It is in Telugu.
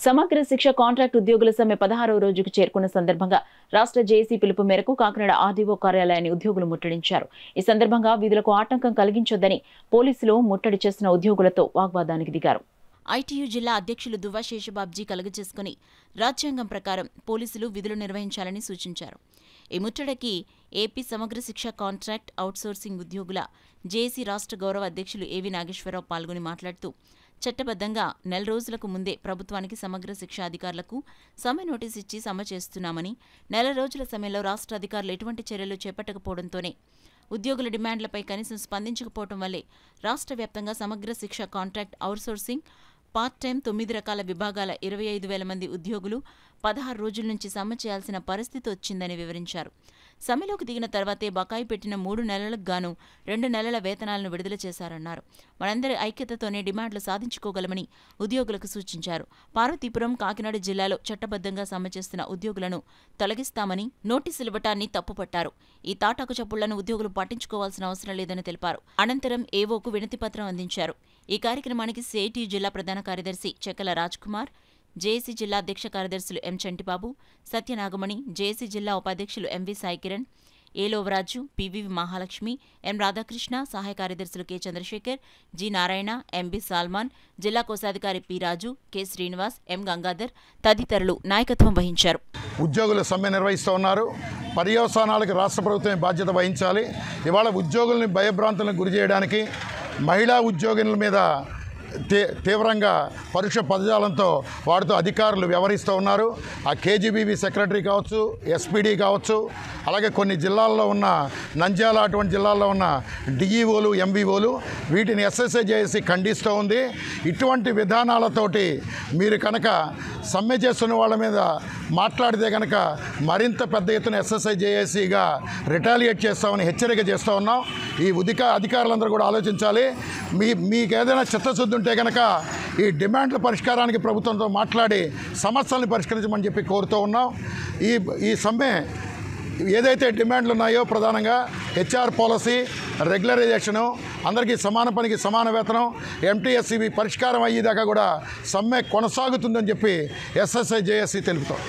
సమగ్ర శిక్ష కాంట్రాక్ట్ ఉద్యోగుల సమ్మె 16వ రోజుకు చేరుకున్న సందర్భంగా రాష్ట్ర జేఏసీ పిలుపు మేరకు కాకినాడ ఆర్డీఓ కార్యాలయాన్ని ఉద్యోగులు ముట్టడించారు. ఈ సందర్భంగా విధులకు ఆటంకం కలిగించొద్దని పోలీసులు ముట్టడి చేసిన ఉద్యోగులతో వాగ్వాదానికి దిగారు. ఐటీయూ జిల్లా అధ్యక్షులు దువ్వా శేషబాబ్జీ కలుగజేసుకుని రాజ్యాంగం ప్రకారం పోలీసులు విధులు నిర్వహించాలని సూచించారు. ఈ ముట్టడికి ఏపీ సమగ్ర శిక్ష కాంట్రాక్ట్ అవుట్సోర్సింగ్ ఉద్యోగుల జేఏసీ రాష్ట్ర గౌరవ అధ్యక్షులు ఏవి నాగేశ్వరరావు పాల్గొని మాట్లాడుతూ, చట్టబద్ధంగా నెల రోజులకు ముందే ప్రభుత్వానికి సమగ్ర శిక్ష అధికారులకు సమ్మె నోటీసు ఇచ్చి సమ్మె చేస్తున్నామని, నెల రోజుల సమయంలో రాష్ట్ర అధికారులు ఎటువంటి చర్యలు చేపట్టకపోవడంతోనే ఉద్యోగుల డిమాండ్లపై కనీసం స్పందించకపోవడం వల్లే రాష్ట్ర వ్యాప్తంగా సమగ్ర శిక్ష కాంట్రాక్ట్ అవుట్సోర్సింగ్ పార్ట్ టైం 9 రకాల విభాగాల 25,000 మంది ఉద్యోగులు 16 రోజుల నుంచి సమ్మె చేయాల్సిన పరిస్థితి వచ్చిందని వివరించారు. సమ్మెలోకి దిగిన తర్వాతే బకాయి పెట్టిన 3 నెలలకు గాను 2 నెలల వేతనాలను విడుదల చేశారన్నారు. మనందరి ఐక్యతతోనే డిమాండ్లు సాధించుకోగలమని ఉద్యోగులకు సూచించారు. పార్వతీపురం, కాకినాడ జిల్లాలో చట్టబద్ధంగా సమ్మె చేస్తున్న ఉద్యోగులను తొలగిస్తామని నోటీసులు ఇవ్వటాన్ని తప్పుపట్టారు. ఈ తాటాకు చప్పుళ్లను ఉద్యోగులు పట్టించుకోవాల్సిన అవసరం లేదని తెలిపారు. అనంతరం ఏవోకు వినతిపత్రం అందించారు. ఈ కార్యక్రమానికి సిఐటియు జిల్లా ప్రధాన కార్యదర్శి చెక్కల రాజ్కుమార్, జేఏసీ జిల్లా అధ్యక్ష కార్యదర్శులు ఎం చంటిబాబు, సత్యనాగమణి, జేఏసీ జిల్లా ఉపాధ్యక్షులు MV Saikiran, A Lovaraju, PVV Mahalakshmi, M Radhakrishna, సహాయ కార్యదర్శులు K Chandrashekar, G Narayana, MB Salman, జిల్లా కోశాధికారి P Raju, K Srinivas, M Gangadhar తదితరులు నాయకత్వం వహించారు. ఉద్యోగులు సమ్మె నిర్వహిస్తూ ఉన్నారు. పర్యవసానాలకు రాష్ట్ర ప్రభుత్వమే బాధ్యత వహించాలి. ఇవాళ ఉద్యోగుల్ని భయభ్రాంతులకు గురి చేయడానికి, మహిళా ఉద్యోగుల మీద తీవ్రంగా పరుష పదజాలంతో వారితో అధికారులు వ్యవహరిస్తూ ఉన్నారు. ఆ కేజీబీబీ సెక్రటరీ కావచ్చు, ఎస్పీడీ కావచ్చు, అలాగే కొన్ని జిల్లాల్లో ఉన్న నంద్యాల అటువంటి జిల్లాల్లో ఉన్న డిఈఓలు, ఎంవీఓలు వీటిని ఎస్ఎస్ఐ జేఏసీ ఖండిస్తూ ఉంది. ఇటువంటి విధానాలతోటి మీరు కనుక సమ్మె చేస్తున్న వాళ్ళ మీద మాట్లాడితే కనుక మరింత పెద్ద ఎత్తున ఎస్ఎస్ఐ జేఏసీగా రిటాలియేట్ చేస్తామని హెచ్చరిక చేస్తూ ఉన్నాం. ఈ అధికారులందరూ కూడా ఆలోచించాలి. మీకు ఏదైనా చిత్తశుద్ధి ఉంటే కనుక ఈ డిమాండ్ల పరిష్కారానికి ప్రభుత్వంతో మాట్లాడి సమస్యల్ని పరిష్కరించమని చెప్పి కోరుతూ ఉన్నాం. ఈ సమ్మె ఏదైతే డిమాండ్లు ఉన్నాయో ప్రధానంగా హెచ్ఆర్ పాలసీ, రెగ్యులరైజేషను, అందరికీ సమాన పనికి సమాన వేతనం, ఎంటీఎస్సీబీ పరిష్కారం అయ్యేదాకా కూడా సమ్మె కొనసాగుతుందని చెప్పి ఎస్ఎస్ఐ జేఏసీ తెలుపుతాం.